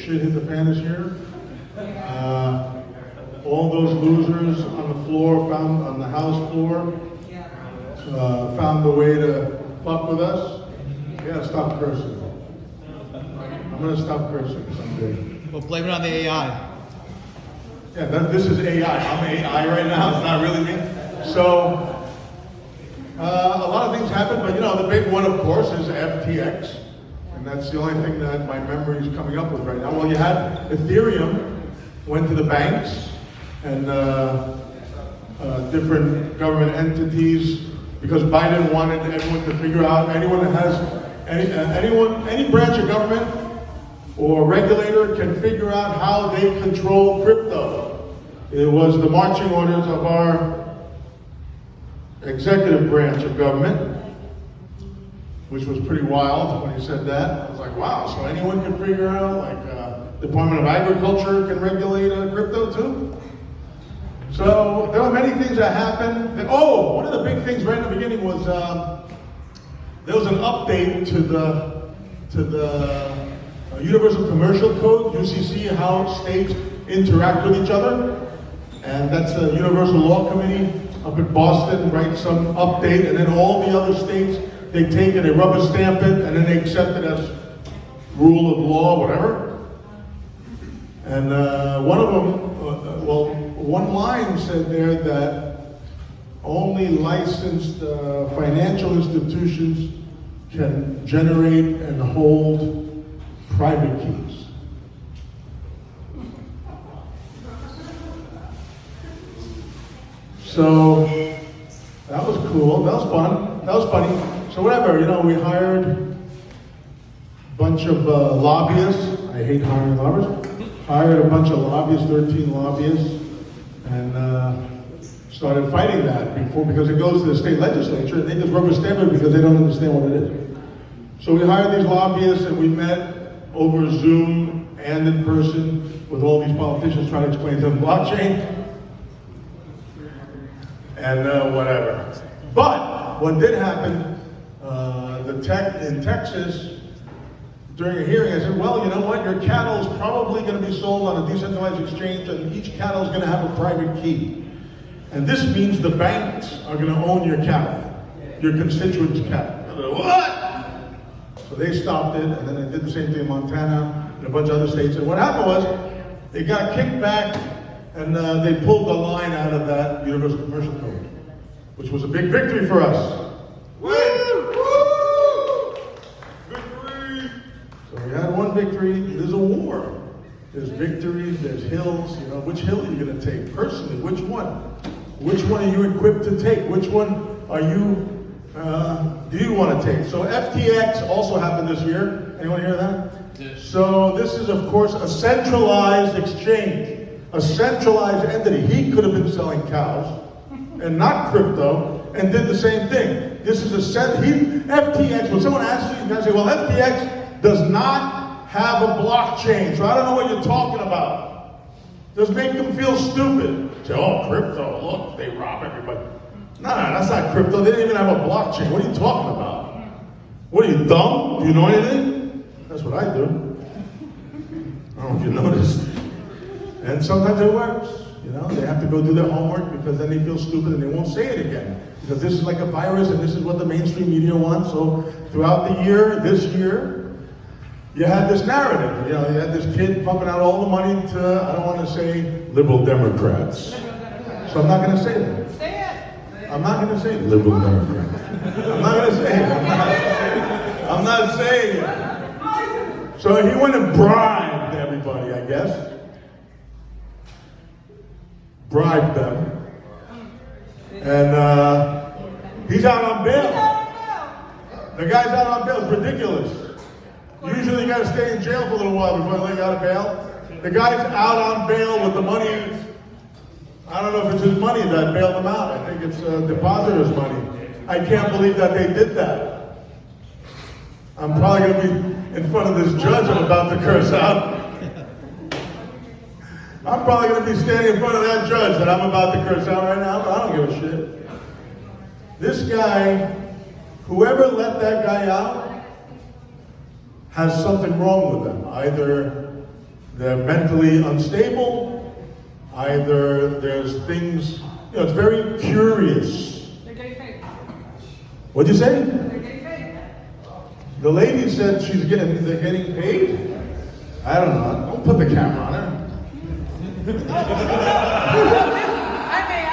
shit hit the fan this year. All those losers on the floor, on the House floor, found a way to fuck with us. You gotta stop cursing. I'm gonna stop cursing someday. Well, blame it on the AI. Yeah, this is AI. I'm AI right now. It's not really me. So, a lot of things happen, but the big one, of course, is FTX. And that's the only thing that my memory is coming up with right now. Well, you had Ethereum went to the banks and different government entities because Biden wanted everyone to figure out, anyone that has, any branch of government or regulator can figure out how they control crypto. It was the marching orders of our executive branch of government, which was pretty wild when he said that. I was like, wow, so anyone can figure out, like Department of Agriculture can regulate crypto too? So there were many things that happened. One of the big things right in the beginning was there was an update to the Universal Commercial Code, UCC, how states interact with each other. And that's the Universal Law Committee up in Boston, writes some update, and then all the other states, they take it, they rubber stamp it, and then they accept it as rule of law, whatever. And one of them, one line said there that only licensed financial institutions can generate and hold private keys. So that was cool. That was fun. That was funny. So whatever, we hired a bunch of lobbyists. I hate hiring lobbyists. Hired a bunch of lobbyists, 13 lobbyists, and started fighting that because it goes to the state legislature and they just rubber stamp it because they don't understand what it is. So we hired these lobbyists and we met over Zoom and in person with all these politicians trying to explain to them blockchain and whatever. But what did happen, in Texas, during a hearing, I said, well, you know what, your cattle is probably going to be sold on a decentralized exchange and each cattle is going to have a private key. And this means the banks are going to own your cattle, your constituents' cattle. I said, what? So they stopped it, and then they did the same thing in Montana and a bunch of other states. And what happened was, they got kicked back and they pulled the line out of that Universal Commercial Code, which was a big victory for us. We had one victory. There's a war. There's victories, there's hills. Which hill are you going to take? Personally, which one? Which one are you equipped to take? Which one are you, do you want to take? So FTX also happened this year. Anyone hear that? Yes. So this is, of course, a centralized exchange, a centralized entity. He could have been selling cows and not crypto and did the same thing. This is FTX, when someone asks you, you guys say, well, FTX does not have a blockchain, so I don't know what you're talking about. Just make them feel stupid. Say, oh, crypto, look, they rob everybody. No, that's not crypto. They didn't even have a blockchain. What are you talking about? What are you, dumb? Do you know anything? That's what I do. I don't know if you noticed. And sometimes it works. They have to go do their homework because then they feel stupid and they won't say it again. Because this is like a virus and this is what the mainstream media wants. So throughout the year, this year, you had this narrative. You had this kid pumping out all the money to, I don't want to say liberal Democrats. So I'm not going to say that. Say it. I'm not going to say liberal Democrats. I'm not going to say it. I'm not saying it. So he went and bribed everybody, I guess. Bribed them. And he's out on bail. The guy's out on bail. It's ridiculous. Usually you gotta stay in jail for a little while before they let you out of bail. The guy's out on bail with the money. I don't know if it's his money that bailed him out. I think it's depositor's money. I can't believe that they did that. I'm probably gonna be in front of this judge I'm about to curse out. I'm probably gonna be standing in front of that judge that I'm about to curse out right now, but I don't give a shit. This guy, whoever let that guy out, has something wrong with them. Either they're mentally unstable, either there's things, it's very curious. They're getting paid. What'd you say? They're getting paid. The lady said they're getting paid? I don't know. Don't put the camera on her. I may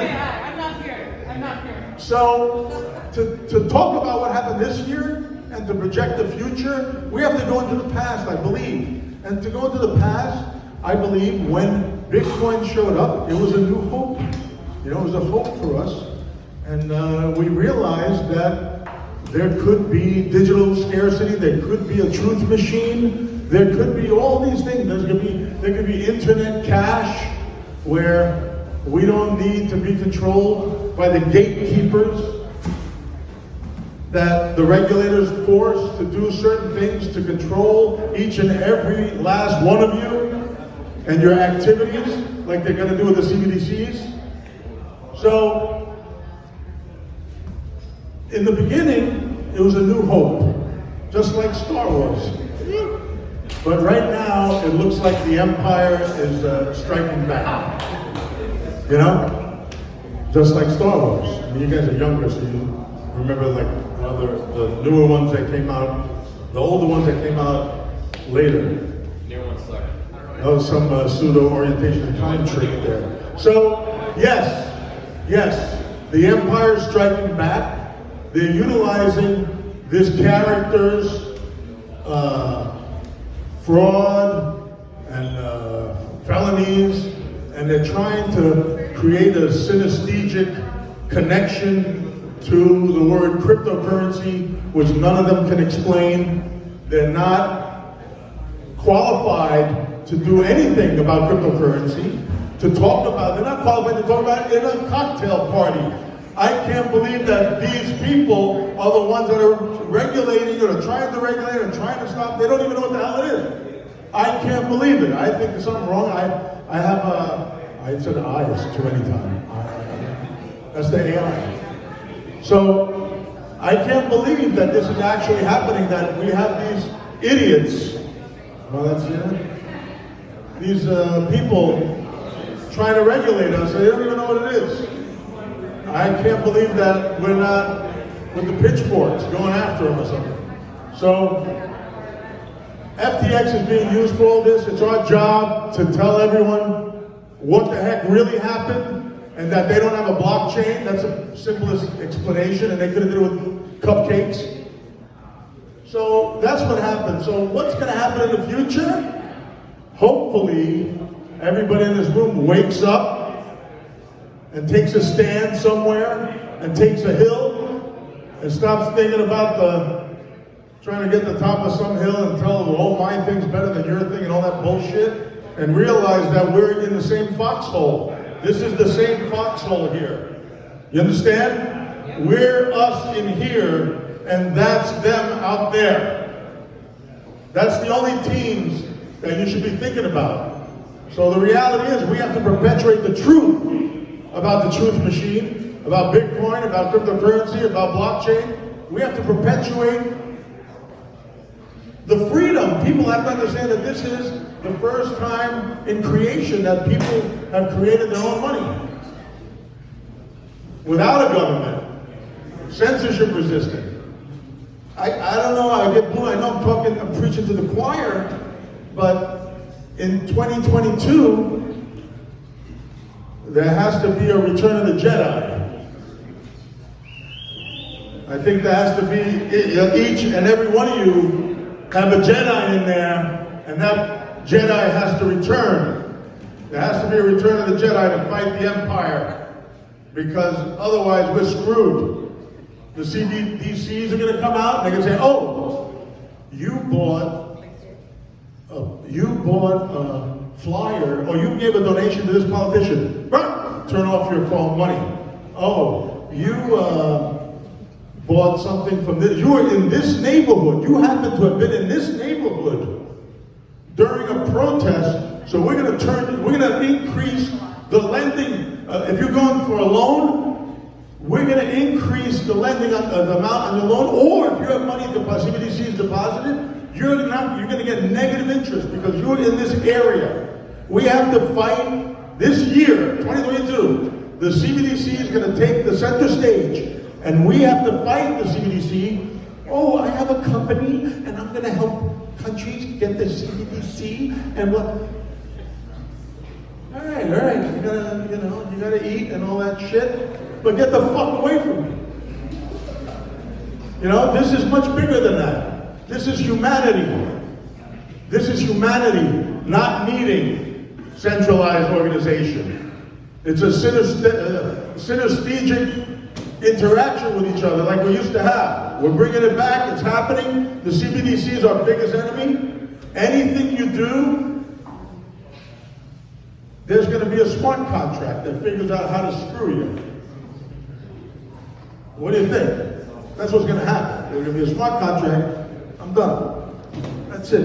add. I'm not here. So, to talk about what happened this year and to project the future, we have to go into the past, I believe. And to go into the past, I believe when Bitcoin showed up, it was a new hope. It was a hope for us. And we realized that there could be digital scarcity, there could be a truth machine, there could be all these things. There could be internet cash where we don't need to be controlled by the gatekeepers that the regulators force to do certain things to control each and every last one of you and your activities, like they're going to do with the CBDCs. So, in the beginning, it was a new hope, just like Star Wars. But right now, it looks like the Empire is striking back. Just like Star Wars. I mean, you guys are younger, so you remember like the newer ones that came out, the older ones that came out later. Newer ones suck. That was some pseudo-orientation and time trick there. So, yes, the Empire's striking back. They're utilizing this character's fraud and felonies, and they're trying to create a synesthetic connection to the word cryptocurrency, which none of them can explain. They're not qualified to do anything about cryptocurrency, they're not qualified to talk about it in a cocktail party. I can't believe that these people are the ones that are regulating or trying to regulate or trying to stop. They don't even know what the hell it is. I can't believe it. I think there's something wrong. I said eyes too many times. That's the AI. So I can't believe that this is actually happening, that we have these idiots, these people trying to regulate us. They don't even know what it is. I can't believe that we're not with the pitchforks going after them or something. So FTX is being used for all this. It's our job to tell everyone what the heck really happened, and that they don't have a blockchain. That's the simplest explanation, and they could have did it with cupcakes. So that's what happened. So what's going to happen in the future? Hopefully, everybody in this room wakes up and takes a stand somewhere and takes a hill and stops thinking about trying to get to the top of some hill and tell them, oh, my thing's better than your thing and all that bullshit, and realize that we're in the same foxhole. This is the same foxhole here. You understand? We're us in here, and that's them out there. That's the only teams that you should be thinking about. So the reality is we have to perpetuate the truth about the truth machine, about Bitcoin, about cryptocurrency, about blockchain. We have to perpetuate the freedom. People have to understand that this is the first time in creation that people have created their own money. Without a government. Censorship resistant. I don't know, I get blue. I know I'm preaching to the choir, but in 2022, there has to be a return of the Jedi. I think there has to be, each and every one of you have a Jedi in there, and that Jedi has to return. There has to be a return of the Jedi to fight the Empire, because otherwise we're screwed. The CBDCs are going to come out, and they're going to say, oh, you bought a flyer, or you gave a donation to this politician. Turn off your phone money. Oh, you bought something from this. You were in this neighborhood. You happen to have been in this neighborhood during a protest. So we're going to increase the lending. If you're going for a loan, we're going to increase the lending on the amount on your loan. Or if you have money CBDCs deposited, you're gonna get negative interest because you're in this area. We have to fight this year, 2022. The CBDC is gonna take the center stage, and we have to fight the CBDC. Oh, I have a company, and I'm gonna help countries get the CBDC, and what? All right, you gotta eat and all that shit, but get the fuck away from me. You know, this is much bigger than that. This is humanity. This is humanity not needing centralized organization. It's a synesthetic interaction with each other like we used to have. We're bringing it back, it's happening. The CBDC is our biggest enemy. Anything you do, there's going to be a smart contract that figures out how to screw you. What do you think? That's what's going to happen. There's going to be a smart contract. I'm done. That's it.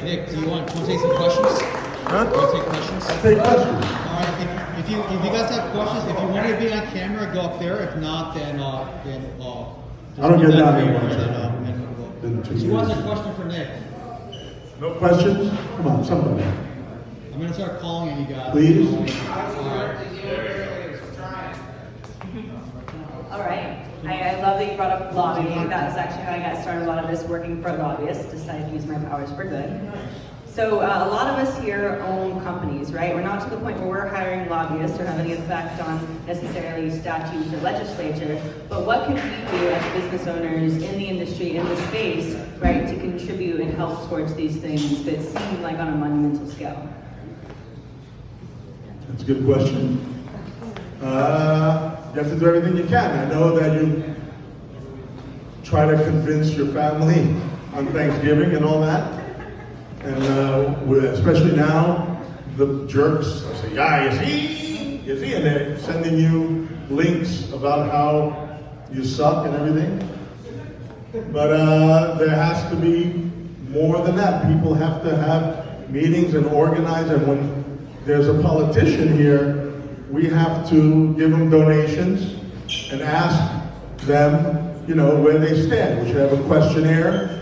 Nick, do you want to take some questions? Huh? You want to take questions? I'll take questions. All right. If you guys have questions, if you want to be on camera, go up there. If not, then I don't get down here much. Been 2 Who wants years. a question for Nick? No questions? Come on, somebody. I'm gonna start calling you guys. Please. All right. I love that you brought up lobbying. That was actually how I got started a lot of this, working for lobbyists, decided to use my powers for good. So a lot of us here own companies, right? We're not to the point where we're hiring lobbyists or have any effect on necessarily statutes or legislature, but what can we do as business owners in the industry, in the space, right, to contribute and help towards these things that seem like on a monumental scale? That's a good question. You have to do everything you can. I know that you try to convince your family on Thanksgiving and all that. And especially now, the jerks say, yeah, you see, and they're sending you links about how you suck and everything. But there has to be more than that. People have to have meetings and organize, and when there's a politician here, we have to give them donations and ask them, you know, where they stand. We should have a questionnaire.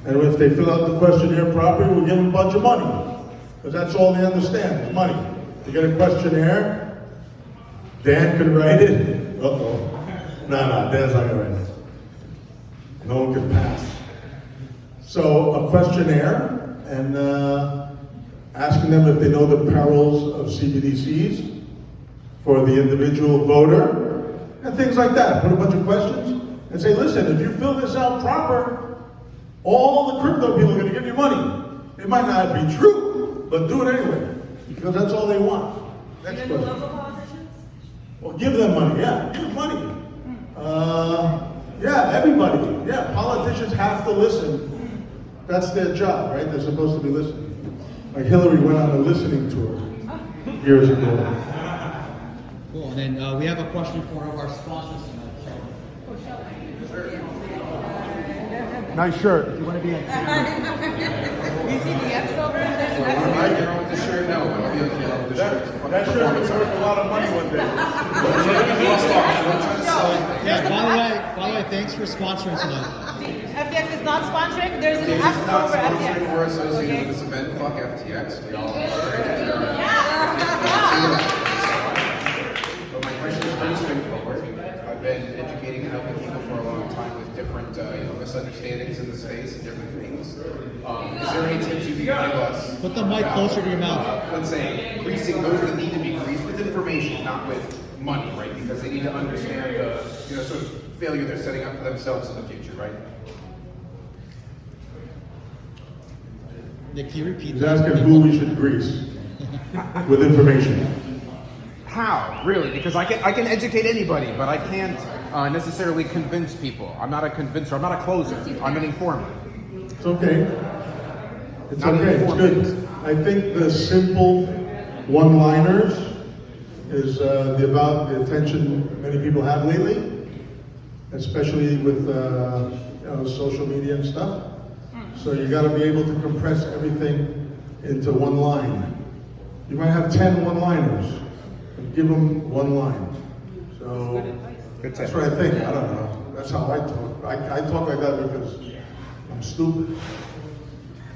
And if they fill out the questionnaire properly, we'll give them a bunch of money. Because that's all they understand, is money. You get a questionnaire, Dan can write it. Uh-oh. No, Dan's not gonna write it. No one can pass. So a questionnaire, and asking them if they know the perils of CBDCs for the individual voter, and things like that. Put a bunch of questions, and say, listen, if you fill this out proper, all the crypto people are going to give you money. It might not be true, but do it anyway, because that's all they want. Next Even the question. local politicians? Well, give them money, yeah, give them money. Yeah, everybody, yeah, politicians have to listen. That's their job, right? They're supposed to be listening. Like Hillary went on a listening tour years ago. Cool. And then we have a question for one of our sponsors tonight. Nice shirt. If you want to be on You see the X over there? With the shirt, no, I'll be on camera with the shirt. That shirt will be worth a lot of money one day. Yeah, by the way, thanks for sponsoring tonight. FTX is not sponsoring, there's an This is X not over sponsored FTX. or associated Okay. with this event. Fuck FTX. We all But my question is pretty straightforward. I've been educating and helping people for a long time with different misunderstandings in the space and different things. Is there any tips you can give us? Put the mic closer to your mouth. Let's say greasing those that need to be greased with information, not with money, right? Because they need to understand the sort of failure they're setting up for themselves in the future, right? Nick, can you repeat He's that? asking who we should grease with information. How? Really? Because I can educate anybody, but I can't necessarily convince people. I'm not a convincer. I'm not a closer. I'm an informer. It's okay. It's Not okay, it's informative. good. I think the simple one-liners is about the attention many people have lately, especially with social media and stuff. So you got to be able to compress everything into one line. You might have 10 one-liners, but give them one line. So Good that's tip. what I think. I don't know. That's how I talk. I talk like that because I'm stupid.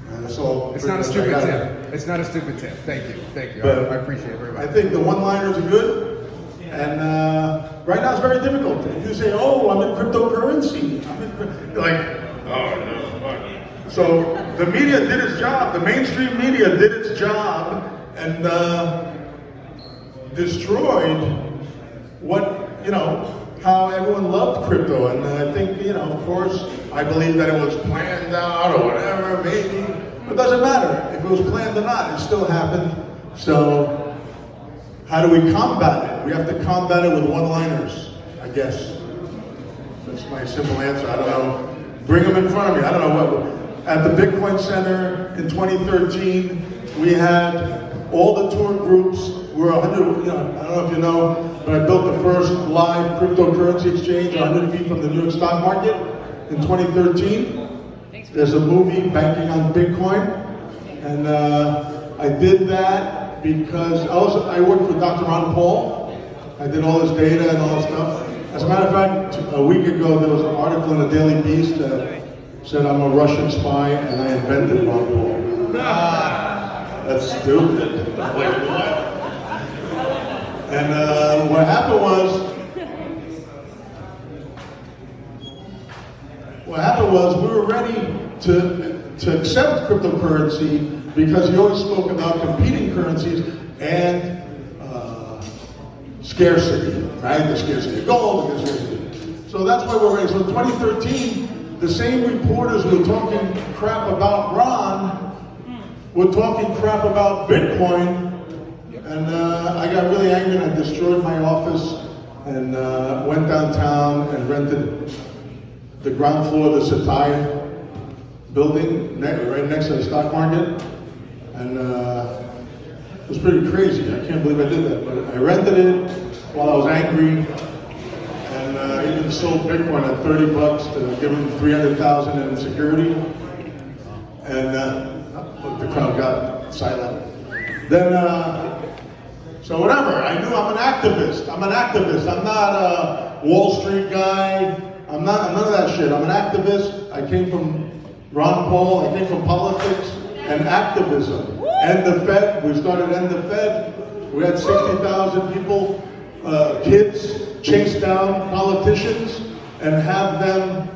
And that's all. It's not a pretty much I stupid got. tip. It's not a stupid tip. Thank you. Thank you. But I appreciate it very much. I think the one-liners are good, and right now it's very difficult. If you say, "Oh, I'm in cryptocurrency," you're like, "Oh no." Fuck." So the media did its job. The mainstream media did its job and destroyed how everyone loved crypto. And I think, of course, I believe that it was planned out or whatever, maybe. It doesn't matter if it was planned or not. It still happened. So how do we combat it? We have to combat it with one-liners, I guess. That's my simple answer. I don't know. Bring them in front of me. I don't know what. At the Bitcoin Center in 2013, we had all the tour groups. We're 100. I don't know if you know, but I built the first live cryptocurrency exchange 100 feet from the New York stock market in 2013. There's a movie, Banking on Bitcoin, and I did that because I worked for Dr. Ron Paul. I did all his data and all this stuff. As a matter of fact, a week ago there was an article in the Daily Beast that said I'm a Russian spy and I invented Ron Paul. That's stupid. Wait, what? And what happened was we were ready to accept cryptocurrency because he always spoke about competing currencies and scarcity, right? The scarcity of gold, the scarcity. So that's why we're ready. So in 2013, the same reporters who were talking crap about Ron were talking crap about Bitcoin. And I got really angry and I destroyed my office and went downtown and rented the ground floor of the Satai building right next to the stock market. And it was pretty crazy. I can't believe I did that. But I rented it while I was angry. And I even sold Bitcoin at $30 to give them $300,000 in security. And the crowd got silent. Then, so whatever, I knew I'm an activist. I'm not a Wall Street guy. I'm none of that shit. I'm an activist. I came from Ron Paul. I came from politics and activism. End the Fed. We started End the Fed. We had 60,000 people, kids, chase down politicians and have them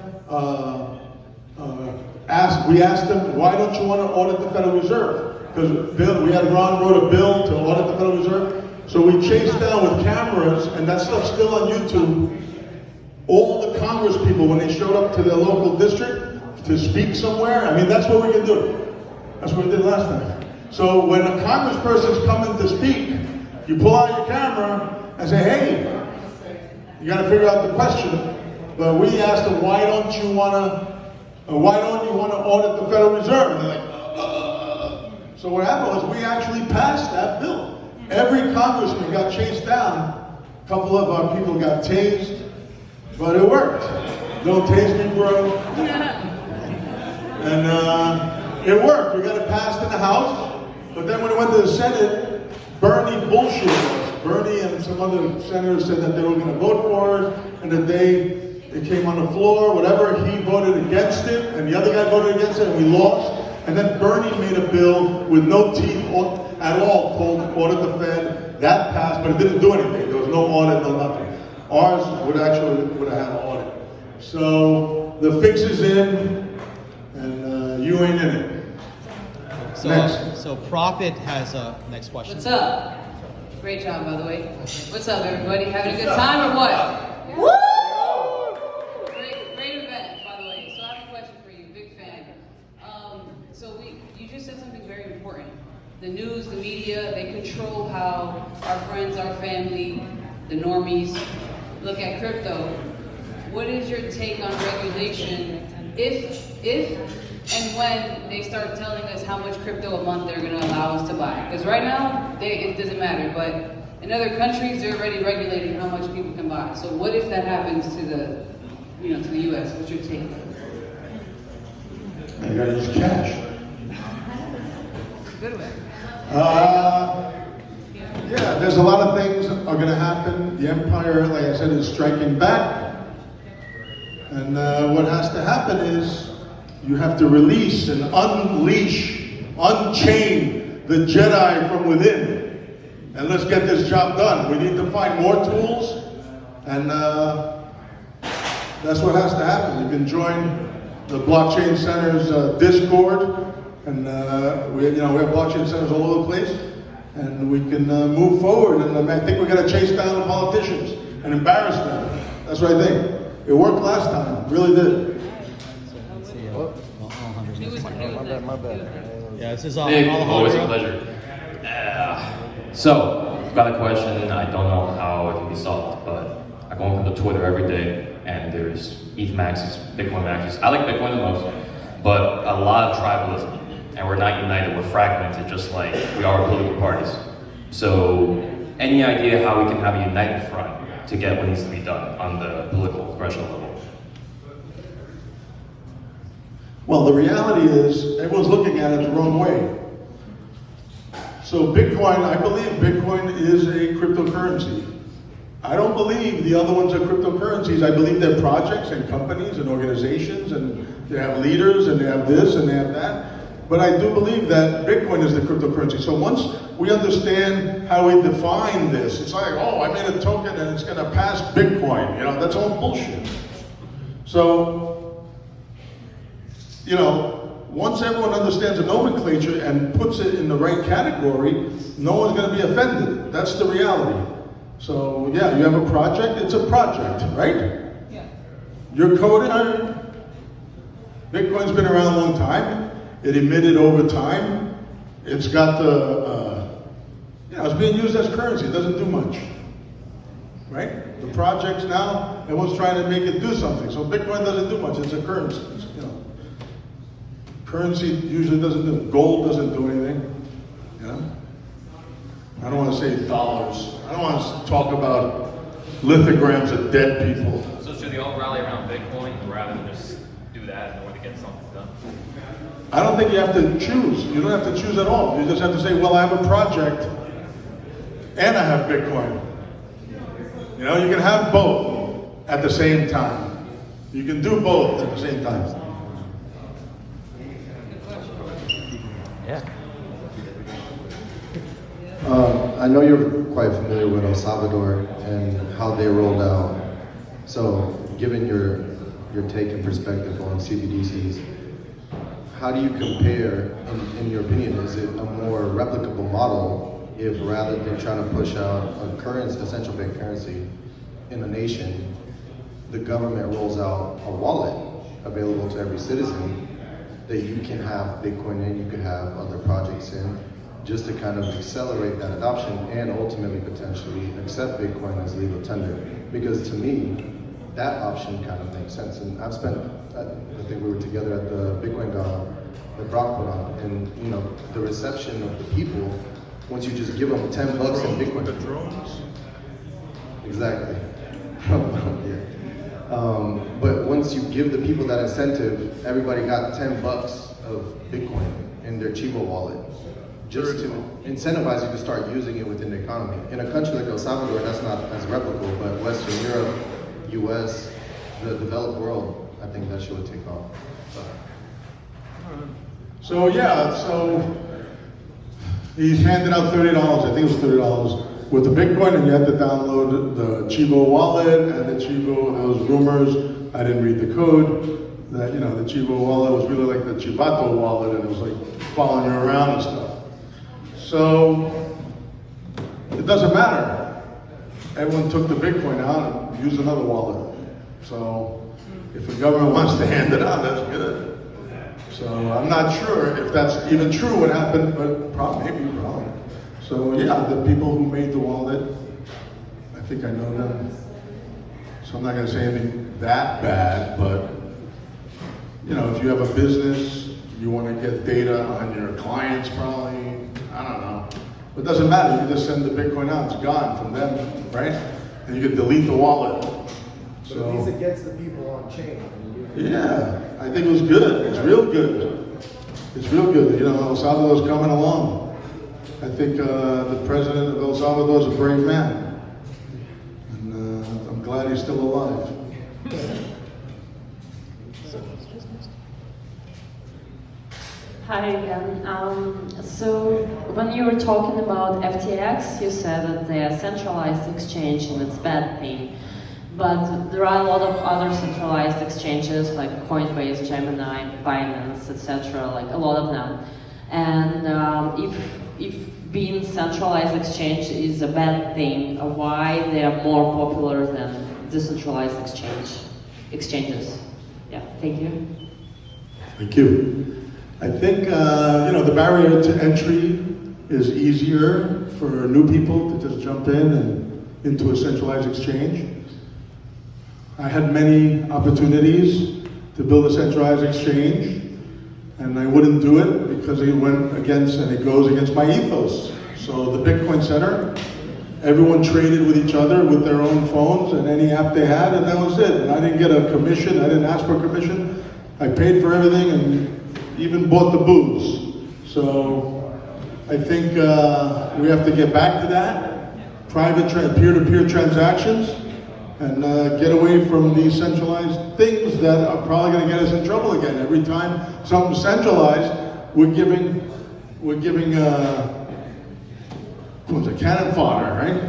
we asked them, why don't you want to audit the Federal Reserve? Because Ron wrote a bill to audit the Federal Reserve. So we chased down with cameras, and that stuff's still on YouTube, all the Congress people when they showed up to their local district to speak somewhere. I mean, that's what we can do. That's what we did last time. So when a congressperson's coming to speak, you pull out your camera and say, hey, you got to figure out the question. But we asked them, why don't you want to audit the Federal Reserve? And they're like, So what happened was we actually passed that bill. Every congressman got chased down. A couple of our people got tased, but it worked. Don't tase me, bro. And it worked. We got it passed in the House, but then when it went to the Senate, Bernie bullshit us. Bernie and some other senators said that they were going to vote for it, and the day it came on the floor, whatever, he voted against it, and the other guy voted against it, and we lost. And then Bernie made a bill with no teeth at all called Audit the Fed. That passed, but it didn't do anything. There was no audit, no nothing. Ours would have had an audit. So the fix is in, and you ain't in it. So Profit has a next question. What's up? Great job, by the way. What's up, everybody? Having a good time or what? Woo! Great event, by the way. So I have a question for you. Big fan. You just said something very important. The news, the media, they control how our friends, our family, the normies look at crypto. What is your take on regulation if and when they start telling us how much crypto a month they're going to allow us to buy? Because right now, it doesn't matter, but in other countries, they're already regulating how much people can buy. So what if that happens to the U.S.? What's your take? You gotta use cash. Good way. Yeah, there's a lot of things are going to happen. The empire, like I said, is striking back. And what has to happen is You have to release and unleash, unchain the Jedi from within. And let's get this job done. We need to find more tools, and that's what has to happen. You can join the Blockchain Center's Discord, and we have blockchain centers all over the place, and we can move forward. And I think we're going to chase down the politicians and embarrass them. That's what I think. It worked last time, it really did. My bad. Yeah, this is all. Nick, all always a Alejandro. pleasure. So, I've got a question, and I don't know how it can be solved, but I go on to Twitter every day, and there's ETH maxes, Bitcoin maxes. I like Bitcoin the most, but a lot of tribalism, and we're not united. We're fragmented, just like we are with political parties. So, any idea how we can have a united front to get what needs to be done on the political, congressional level? Well, the reality is everyone's looking at it the wrong way. So Bitcoin, I believe Bitcoin is a cryptocurrency. I don't believe the other ones are cryptocurrencies. I believe they're projects and companies and organizations, and they have leaders and they have this and they have that. But I do believe that Bitcoin is the cryptocurrency. So once we understand how we define this, it's like, oh, I made a token and it's gonna pass Bitcoin. That's all bullshit. So, once everyone understands the nomenclature and puts it in the right category, no one's going to be offended. That's the reality. So, yeah, you have a project, it's a project, right? Yeah. You're coding. Bitcoin's been around a long time. It emitted over time. It's got it's being used as currency. It doesn't do much, right? The projects now, everyone's trying to make it do something. So Bitcoin doesn't do much. It's a currency. Currency usually doesn't do, gold doesn't do anything, I don't want to say dollars. I don't want to talk about lithograms of dead people. So should they all rally around Bitcoin rather than just do that in order to get something done? I don't think you have to choose. You don't have to choose at all. You just have to say, well, I have a project and I have Bitcoin. You can have both at the same time. You can do both at the same time. Yeah. I know you're quite familiar with El Salvador and how they rolled out. So, given your take and perspective on CBDCs, how do you compare, in your opinion, is it a more replicable model if rather than trying to push out a currency, a central bank currency in the nation, the government rolls out a wallet available to every citizen that you can have Bitcoin in, you can have other projects in, just to kind of accelerate that adoption and ultimately potentially accept Bitcoin as legal tender. Because to me, that option kind of makes sense. And I've spent, I think we were together at the Bitcoin Gala that Brock put on, and the reception of the people, once you just give them $10 in Bitcoin. The drones? Exactly. Yeah. But once you give the people that incentive, everybody got $10 of Bitcoin in their Chivo wallet, just to incentivize you to start using it within the economy. In a country like El Salvador, that's not as replicable, but Western Europe, US, the developed world, I think that shit would take off. So he's handing out $30, I think it was $30, with the Bitcoin, and you had to download the Chivo wallet, and the Chivo, there was rumors, I didn't read the code, that the Chivo wallet was really like the Chivato wallet, and it was like following you around and stuff. So, it doesn't matter. Everyone took the Bitcoin out and used another wallet. So, if the government wants to hand it out, that's good. So, I'm not sure if that's even true what happened, but probably. So yeah, the people who made the wallet, I think I know them. So I'm not going to say anything that bad, but if you have a business, you want to get data on your clients probably, I don't know. But it doesn't matter, you just send the Bitcoin out, it's gone from them, right? And you can delete the wallet. So at least it gets the people on chain. Yeah, I think it was good, it's real good. It's real good, El Salvador's coming along. I think the president of El Salvador is a brave man, and I'm glad he's still alive. Hi again. So when you were talking about FTX, you said that they are centralized exchange and it's a bad thing. But there are a lot of other centralized exchanges like Coinbase, Gemini, Binance, etc. Like a lot of them. And if being centralized exchange is a bad thing, why they are more popular than decentralized exchanges? Yeah. Thank you. Thank you. I think the barrier to entry is easier for new people to just jump in and into a centralized exchange. I had many opportunities to build a centralized exchange, and I wouldn't do it because it went against and it goes against my ethos. So the Bitcoin Center, everyone traded with each other with their own phones and any app they had, and that was it. And I didn't get a commission. I didn't ask for a commission. I paid for everything and even bought the booze. So I think we have to get back to that. Private peer-to-peer transactions, and get away from these centralized things that are probably going to get us in trouble again. Every time something's centralized, we're giving cannon fodder, right?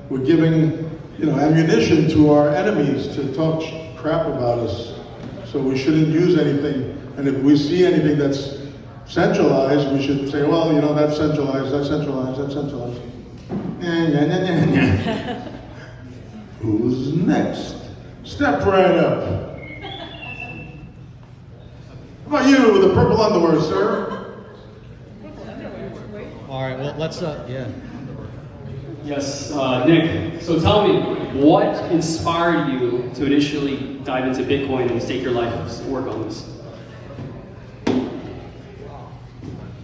We're giving ammunition to our enemies to talk crap about us. So we shouldn't use anything. And if we see anything that's centralized, we should say, well, that's centralized, that's centralized, that's centralized. Who's next? Step right up. How about you with the purple underwear, sir? All right, well, let's, yeah. Yes, Nick, so tell me, what inspired you to initially dive into Bitcoin and stake your life to work on this?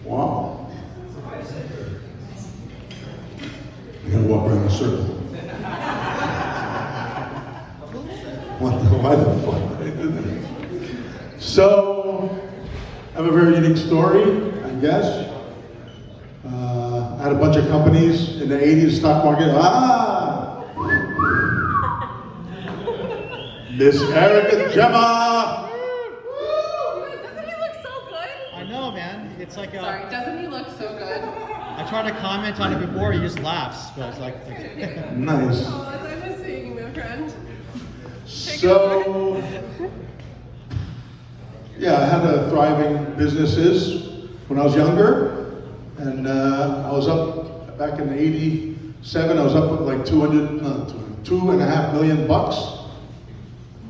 Wow. I'm gonna walk around in a circle. Why the fuck did I do that? So, I have a very unique story, I guess. I had a bunch of companies in the 80s stock market. Miss Erica Gemma! Doesn't he look so good? I know, man. It's like a... Sorry, doesn't he look so good? I tried to comment on it before, he just laughs. So it's like... Nice. Oh, I miss seeing you, my friend. So, yeah, I had thriving businesses when I was younger, and I was up back in '87. I was up with like $2.5 million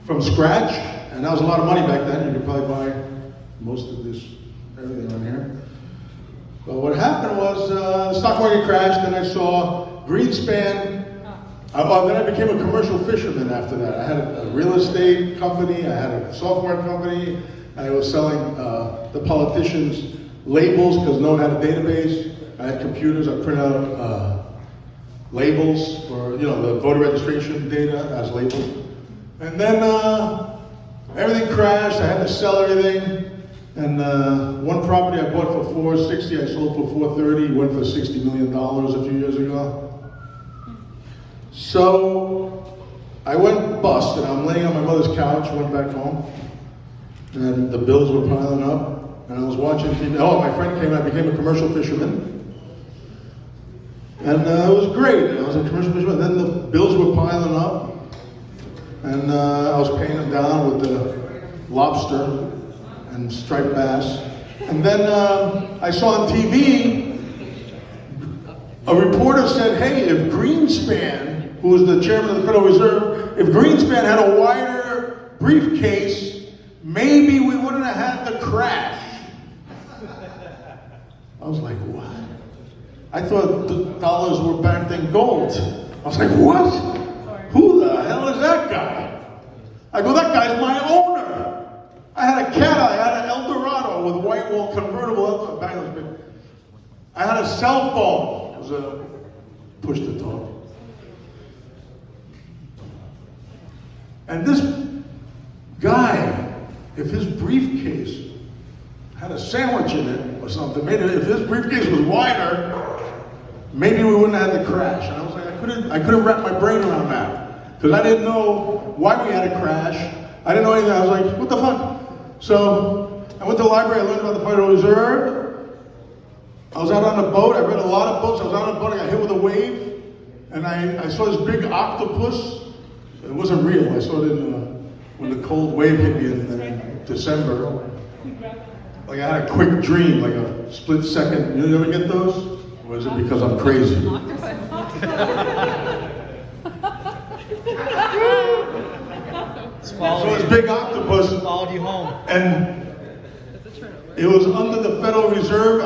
from scratch, and that was a lot of money back then. You could probably buy most of this, everything on here. But what happened was the stock market crashed, and I saw Greenspan. Then I became a commercial fisherman after that. I had a real estate company, I had a software company, I was selling the politicians labels because no one had a database. I had computers, I printed out labels for the voter registration data as labels. And then everything crashed, I had to sell everything. And one property I bought for $460, I sold for $430, went for $60 million a few years ago. So I went bust, and I'm laying on my mother's couch, went back home, and the bills were piling up, and I was watching TV. Oh, my friend came, I became a commercial fisherman. And it was great, I was a commercial fisherman. Then the bills were piling up, and I was paying them down with the lobster and striped bass. And then I saw on TV, a reporter said, hey, if Greenspan, who was the chairman of the Federal Reserve, if Greenspan had a wider briefcase, maybe we wouldn't have had the crash. I was like, what? I thought the dollars were backed in gold. I was like, what? Who the hell is that guy? I go, that guy's my owner. I had a cat, I had an Eldorado with white wall convertible. I had a cell phone. It was a push to talk. And this guy, if his briefcase had a sandwich in it or something, maybe if his briefcase was wider, maybe we wouldn't have had the crash. And I was like, I couldn't wrap my brain around that. Because I didn't know why we had a crash. I didn't know anything. I was like, what the fuck? So I went to the library, I learned about the Federal Reserve. I was out on a boat, I read a lot of books. I was out on a boat, I got hit with a wave, and I saw this big octopus. It wasn't real, I saw it when the cold wave hit me in December. Like I had a quick dream, like a split second. You ever get those? Or is it because I'm crazy? So this big octopus followed you home. And it was under the Federal Reserve.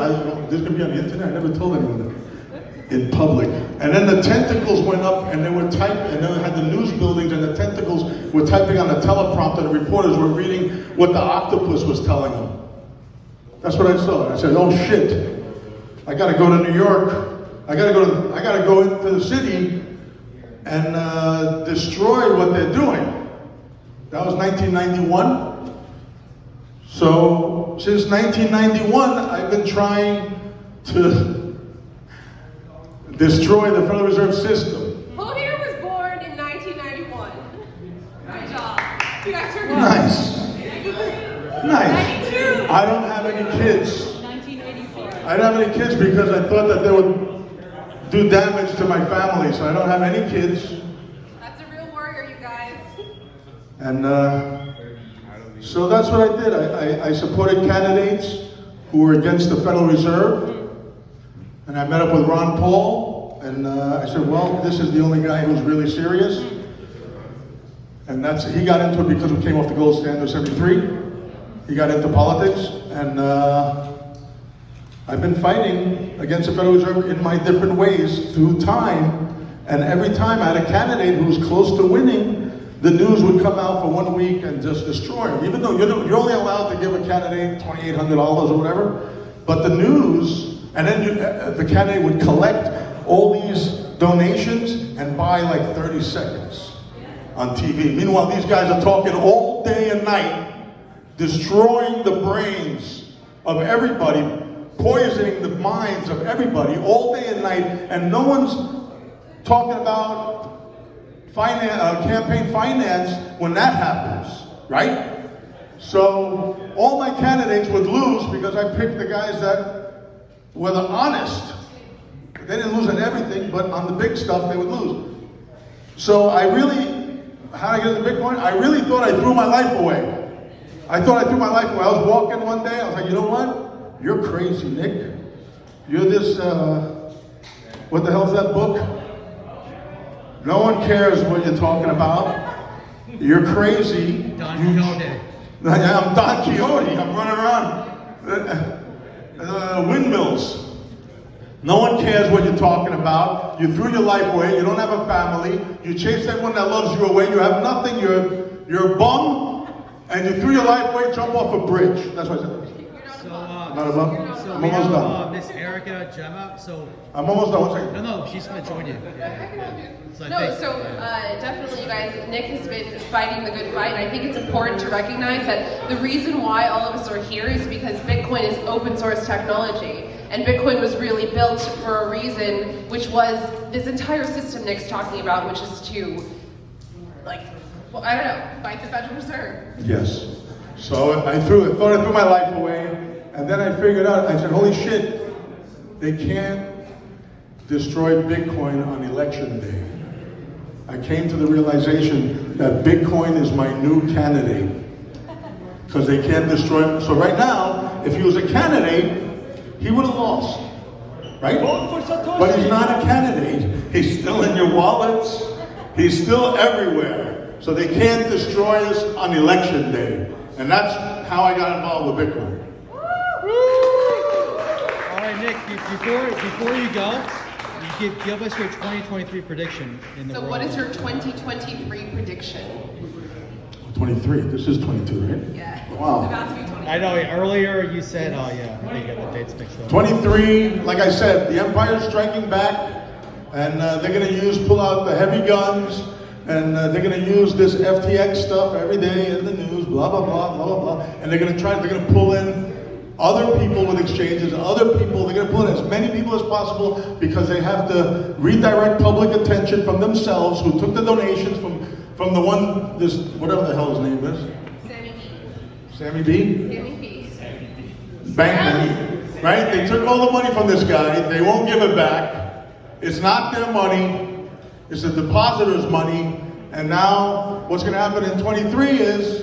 This could be on the internet. I never told anyone that in public. And then the tentacles went up, and they were typing, and then they had the news buildings, and the tentacles were typing on the teleprompter. The reporters were reading what the octopus was telling them. That's what I saw. I said, "Oh shit! I got to go to New York. I got to go into the city and destroy what they're doing." That was 1991. So since 1991, I've been trying to destroy the Federal Reserve System. Who here was born in 1991? Good job. You guys are good. Nice. Nice. 92. I don't have any kids. 1984. I don't have any kids because I thought that they would do damage to my family, so I don't have any kids. That's a real warrior, you guys. And so that's what I did. I supported candidates who were against the Federal Reserve. And I met up with Ron Paul, and I said, well, this is the only guy who's really serious. And he got into it because we came off the gold standard 73. He got into politics, and I've been fighting against the Federal Reserve in my different ways through time. And every time I had a candidate who was close to winning, the news would come out for 1 week and just destroy him. Even though you're only allowed to give a candidate $2,800 or whatever, but the news, and then the candidate would collect all these donations and buy like 30 seconds on TV. Meanwhile, these guys are talking all day and night, destroying the brains of everybody, poisoning the minds of everybody all day and night, and no one's talking about campaign finance when that happens, right? So all my candidates would lose because I picked the guys that were the honest. They didn't lose on everything, but on the big stuff they would lose. So how did I get into Bitcoin? I really thought I threw my life away. I was walking one day, I was like, you know what? You're crazy, Nick. You're this, what the hell's that book? No one cares what you're talking about. You're crazy. Don Quixote. I'm Don Quixote. I'm running around windmills. No one cares what you're talking about. You threw your life away. You don't have a family. You chased everyone that loves you away. You have nothing. You're a bum. And you threw your life away, jump off a bridge. That's what I said. Not a bum? So I'm we almost have done. Miss Erica Gemma. So I'm almost done. 1 second. no, she's gonna join you. Definitely, you guys, Nick has been fighting the good fight. And I think it's important to recognize that the reason why all of us are here is because Bitcoin is open source technology. And Bitcoin was really built for a reason, which was this entire system Nick's talking about, which is to, fight the Federal Reserve. Yes. So I thought I threw my life away, and then I figured out, I said, holy shit, they can't destroy Bitcoin on election day. I came to the realization that Bitcoin is my new candidate, because they can't destroy it. So right now, if he was a candidate, he would have lost, right? But he's not a candidate. He's still in your wallets. He's still everywhere. So they can't destroy us on election day. And that's how I got involved with Bitcoin. All right, Nick. Before you go, you give us your 2023 prediction in the So world. what is your 2023 prediction? 23. This is 22, right? Yeah. Wow. It's about to be 23. I know. Earlier you said, oh yeah, I think you got the dates mixed up. 23, like I said, the Empire's striking back, and they're going to pull out the heavy guns, and they're going to use this FTX stuff every day in the news, blah, blah, blah, blah, blah, blah, and they're going to pull in other people with exchanges, they're going to pull in as many people as possible because they have to redirect public attention from themselves who took the donations from whatever the hell his name is. Sammy B. Sammy B? Sammy B. banking, right? They took all the money from this guy. They won't give it back. It's not their money. It's the depositor's money. And now what's going to happen in 23 is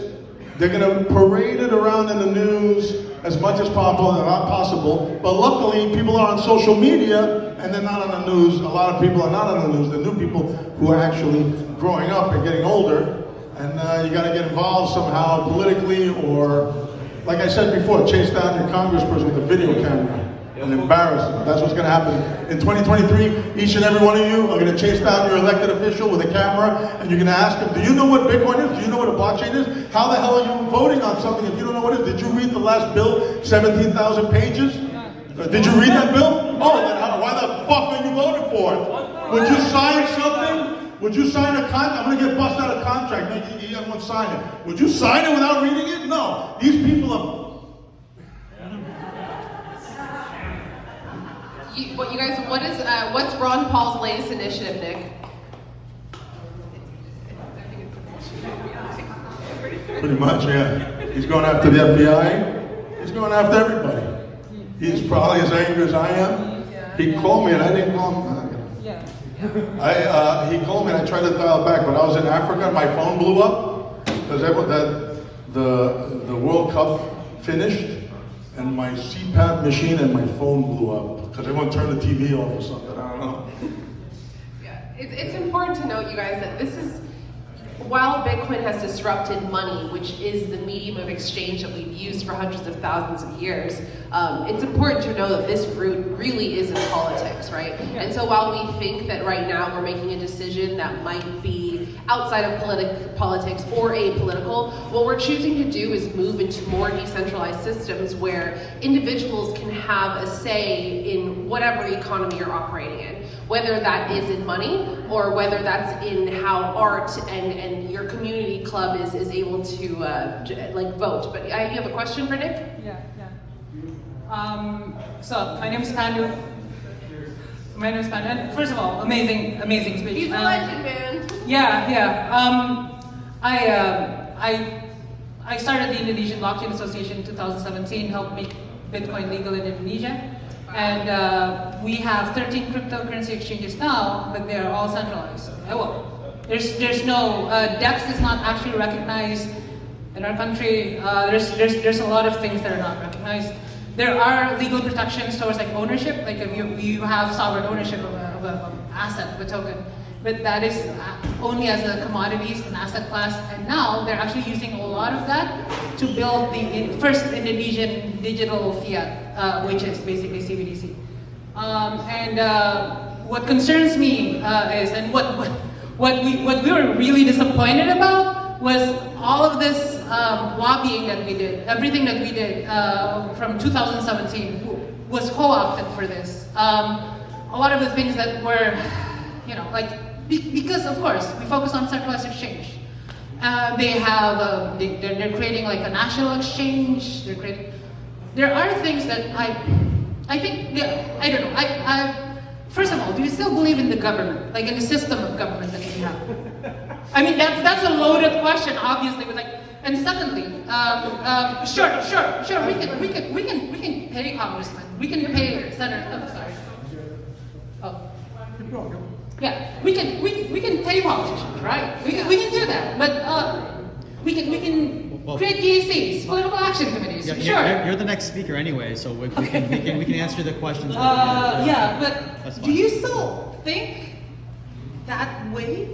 they're going to parade it around in the news as much as possible. But luckily, people are on social media and they're not on the news. A lot of people are not on the news. The new people who are actually growing up and getting older. And you got to get involved somehow politically, or, like I said before, chase down your congressperson with a video camera and embarrass them. That's what's going to happen. In 2023, each and every one of you are going to chase down your elected official with a camera, and you're going to ask him, do you know what Bitcoin is? Do you know what a blockchain is? How the hell are you voting on something if you don't know what it is? Did you read the last bill, 17,000 pages? Did you read that bill? Oh, then why the fuck are you voting for it? Would you sign something? Would you sign a contract? I'm going to get busted out of contract. Everyone sign it. Would you sign it without reading it? No. These people are... You guys, what's Ron Paul's latest initiative, Nick? Pretty much, yeah. He's going after the FBI. He's going after everybody. He's probably as angry as I am. He called me and I didn't call him. He called me and I tried to dial back. When I was in Africa, my phone blew up because the World Cup finished, and my CPAP machine and my phone blew up because everyone turned the TV off or something. I don't know. Yeah, it's important to note, you guys, that this is, while Bitcoin has disrupted money, which is the medium of exchange that we've used for hundreds of thousands of years, it's important to know that this root really is in politics, right? And so while we think that right now we're making a decision that might be outside of politics or apolitical, what we're choosing to do is move into more decentralized systems where individuals can have a say in whatever economy you're operating in, whether that is in money or whether that's in how art and your community club is able to like vote. But you have a question for Nick? Yeah. So my name is Spanos. And first of all, amazing speech. He's a legend, man. Yeah. I started the Indonesian Blockchain Association in 2017, helped make Bitcoin legal in Indonesia. And we have 13 cryptocurrency exchanges now, but they're all centralized. There's no, DEX is not actually recognized in our country. There's a lot of things that are not recognized. There are legal protections towards like ownership, like if you have sovereign ownership of an asset, of a token, but that is only as a commodities and asset class. And now they're actually using a lot of that to build the first Indonesian digital fiat, which is basically CBDC. What concerns me is, and what we were really disappointed about was all of this lobbying that we did, everything that we did from 2017 was co-opted for this. A lot of the things that were, because of course we focus on centralized exchange. They're creating like a national exchange. There are things that I think, I don't know. First of all, do you still believe in the government, like in the system of government that we have? I mean, that's a loaded question, obviously. But and secondly, sure, we can pay congressmen, we can pay senators. Yeah, we can pay politicians, right? We can do that, but we can create PACs, political action committees. Yeah, sure. You're the next speaker anyway, so we can answer the questions. But do you still think that way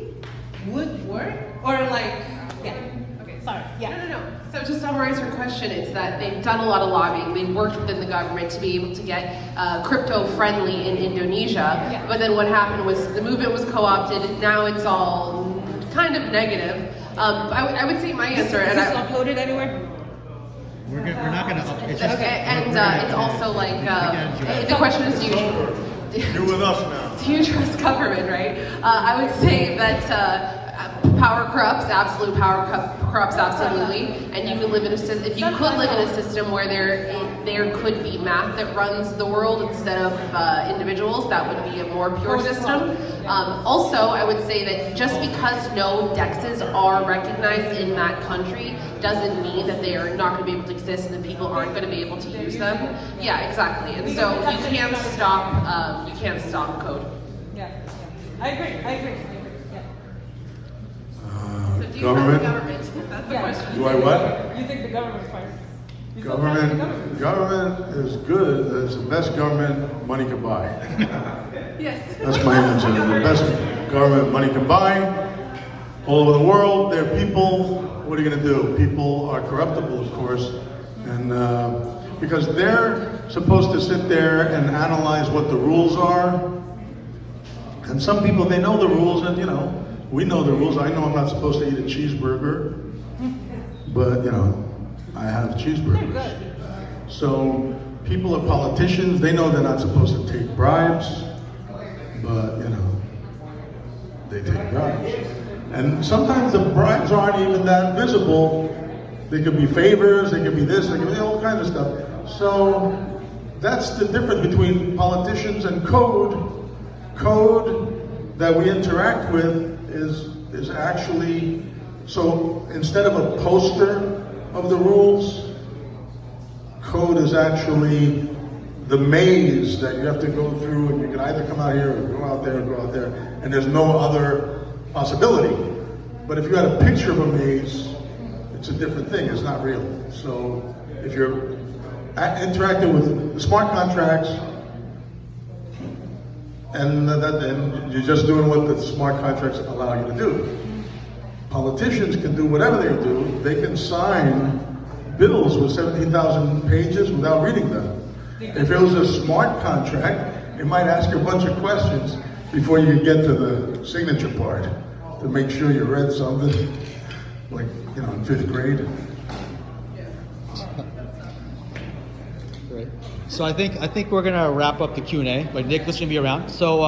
would work, or Okay, sorry. Yeah. No. So to summarize your question, it's that they've done a lot of lobbying. They've worked within the government to be able to get crypto friendly in Indonesia. Yeah. But then what happened was the movement was co-opted. Now it's all kind of negative. I would say my answer. Is this uploaded anywhere? We're not going to upload. It's also like the question is, You're with us now. do you trust government, right? I would say that power corrupts, absolute power corrupts absolutely, and you could live in a system. If you could live in a system where there could be math that runs the world instead of individuals, that would be a more pure system. Also, I would say that just because no DEXs are recognized in that country doesn't mean that they are not going to be able to exist and that people aren't going to be able to use them. Yeah, exactly. And so you can't stop code. Yeah, I agree. Yeah. So do you Government? trust the government? That's the question. Do I what? You think the government first? You still trust the government? Government is good. It's the best government money can buy. Yes. That's my answer. The best government money can buy. All over the world, there are people. What are you going to do? People are corruptible, of course, and because they're supposed to sit there and analyze what the rules are. And some people, they know the rules, and we know the rules. I know I'm not supposed to eat a cheeseburger, but I have cheeseburgers. So people are politicians. They know they're not supposed to take bribes, but they take bribes. And sometimes the bribes aren't even that visible. They could be favors, they could be this, they could be all kinds of stuff. So that's the difference between politicians and code. Code that we interact with is actually, so instead of a poster of the rules, code is actually the maze that you have to go through, and you can either come out here or go out there or go out there, and there's no other possibility. But if you had a picture of a maze, it's a different thing, it's not real. So if you're interacting with smart contracts, and you're just doing what the smart contracts allow you to do. Politicians can do whatever they do. They can sign bills with 17,000 pages without reading them. If it was a smart contract, it might ask you a bunch of questions before you get to the signature part to make sure you read something, like in 5th grade. Great. So I think we're gonna wrap up the Q&A. But Nicholas gonna be around. So.